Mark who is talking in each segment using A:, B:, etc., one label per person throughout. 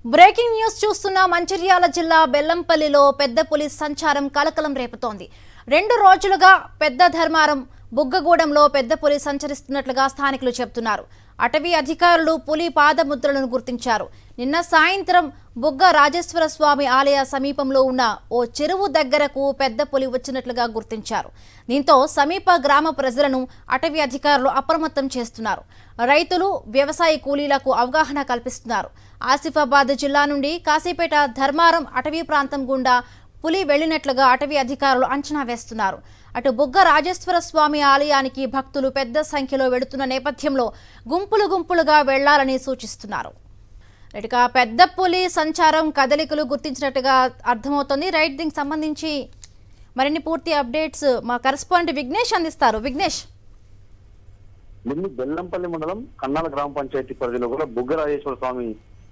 A: Breaking news చూస్తున్న మంచిర్యాల జిల్లా బెల్లంపల్లిలో పెద్ద పులి సంచారం కలకలం రేపుతోంది. 2 రోజులుగా పెద్ద ధర్మారం బుగ్గగూడెంలో పెద్ద పులి సంచరిస్తున్నట్లుగా స్థానికులు చెబుతున్నారు. అటవీ అధికారులు పులి పాదముద్రలను గుర్తించారు. నిన్న సాయంత్రం బుగ్గ రాజేశ్వర స్వామి ఆలయ సమీపంలో ఉన్న ఓ చెరువు దగ్గరకు పెద్ద పులి వచ్చినట్లుగా గుర్తించారు. దీంతో సమీప గ్రామ ప్రజలను అటవీ అధికారులు అప్రమత్తం చేస్తున్నారు. రైతులు వ్యవసాయ కూలీలకు అవగాహన కల్పిస్తున్నారు. ఆసిఫాబాద్ జిల్లా నుండి కాశీపేట ధర్మారం అటవీ ప్రాంతం గుండా పులి వెళ్లినట్లుగా అటవీ అధికారులు అంచనా వేస్తున్నారు. అటు బుగ్గ రాజేశ్వర స్వామి ఆలయానికి భక్తులు పెద్ద సంఖ్యలో వెళుతున్న నేపథ్యంలో గుంపులుగా వెళ్లాలని సూచిస్తున్నారు. ఇక పెద్ద పులి సంచారం కదలికలు గుర్తించినట్టుగా అర్థమవుతోంది. రైట్, దీనికి సంబంధించి మరిన్ని పూర్తి అప్డేట్స్ మా కరెస్పాండెంట్ విఘ్నేష్ అందిస్తారు. విఘ్నేష్,
B: బెల్లంపల్లి మండలం కన్నాల గ్రామ పంచాయతీ పరిధిలో కూడా బుగ్గ రాజేశ్వర స్వామి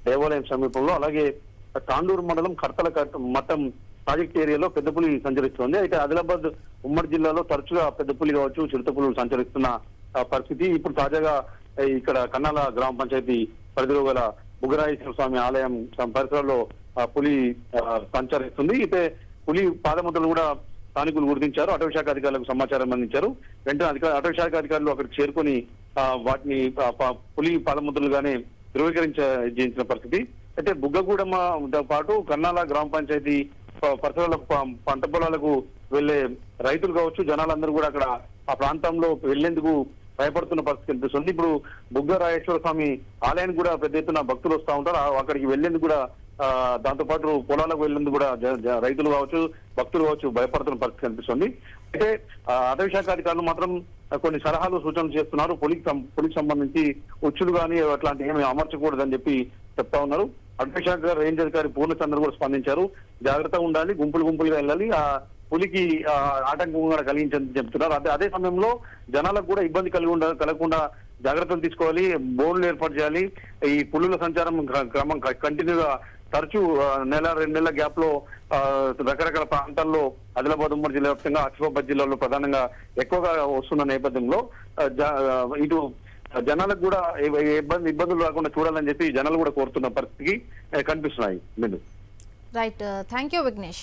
B: దేవాలయం సమీపంలో, అలాగే తాండూరు మండలం కర్తల మఠం ప్రాజెక్ట్ ఏరియాలో పెద్ద పులి సంచరిస్తోంది. అయితే ఆదిలాబాద్ ఉమ్మడి జిల్లాలో తరచుగా పెద్ద పులి కావచ్చు, చిరుతపులు సంచరిస్తున్న పరిస్థితి. ఇప్పుడు తాజాగా ఇక్కడ కన్నాల గ్రామ పంచాయతీ పరిధిలో గల బుగ్గరాజేశ్వర స్వామి ఆలయం పరిసరాల్లో పులి సంచరిస్తుంది. అయితే పులి పాదముద్రలు కూడా స్థానికులు గుర్తించారు. అటవీ శాఖ అధికారులకు సమాచారం అందించారు. వెంటనే అటవీ శాఖ అధికారులు అక్కడికి చేరుకొని వాటిని పులి పాదముద్రలుగానే ధృవీకరించిన పరిస్థితి. అయితే బుగ్గగూడెంతో పాటు కన్నాల గ్రామ పంచాయతీ పరిసరాల పంట పొలాలకు వెళ్లే రైతులు కావచ్చు, జనాలందరూ కూడా అక్కడ ఆ ప్రాంతంలో వెళ్లేందుకు భయపడుతున్న పరిస్థితి కనిపిస్తుంది. ఇప్పుడు బుగ్గ రాజేశ్వర స్వామి ఆలయానికి కూడా పెద్ద ఎత్తున భక్తులు వస్తూ ఉంటారు. అక్కడికి వెళ్లేందుకు కూడా దాంతో పాటు పొలాలకు వెళ్లేందుకు కూడా రైతులు కావచ్చు, భక్తులు కావచ్చు భయపడుతున్న పరిస్థితి కనిపిస్తుంది. అయితే అటవీ శాఖ అధికారులు మాత్రం కొన్ని సలహాలు సూచనలు చేస్తున్నారు. పులికి సంబంధించి ఉచ్చులు కానీ అట్లాంటి ఏమి అమర్చకూడదని చెప్పి చెప్తా ఉన్నారు. అటవీ శాఖ రేంజ్ అధికారి పూర్ణచంద్ర కూడా స్పందించారు. జాగ్రత్తగా ఉండాలి, గుంపులుగా వెళ్ళాలి, ఆ పులికి ఆటంకం కూడా కలిగించని చెప్తున్నారు. అదే సమయంలో జనాలకు కూడా ఇబ్బంది కలగకుండా జాగ్రత్తలు తీసుకోవాలి, బోర్డులు ఏర్పాటు చేయాలి. ఈ పులుల సంచారం క్రమం కంటిన్యూగా తరచూ 1-2 నెలల గ్యాప్ లో రకరకాల ప్రాంతాల్లో ఆదిలాబాద్ ఉమ్మడి జిల్లా వ్యాప్తంగా ఆసిఫాబాద్ జిల్లాలో ప్రధానంగా ఎక్కువగా వస్తున్న నేపథ్యంలో ఇటు జనాలకు కూడా ఇబ్బందులు రాకుండా చూడాలని చెప్పి జనాలు కూడా కోరుతున్న పరిస్థితికి కనిపిస్తున్నాయి.
A: Right, thank you Vignesh.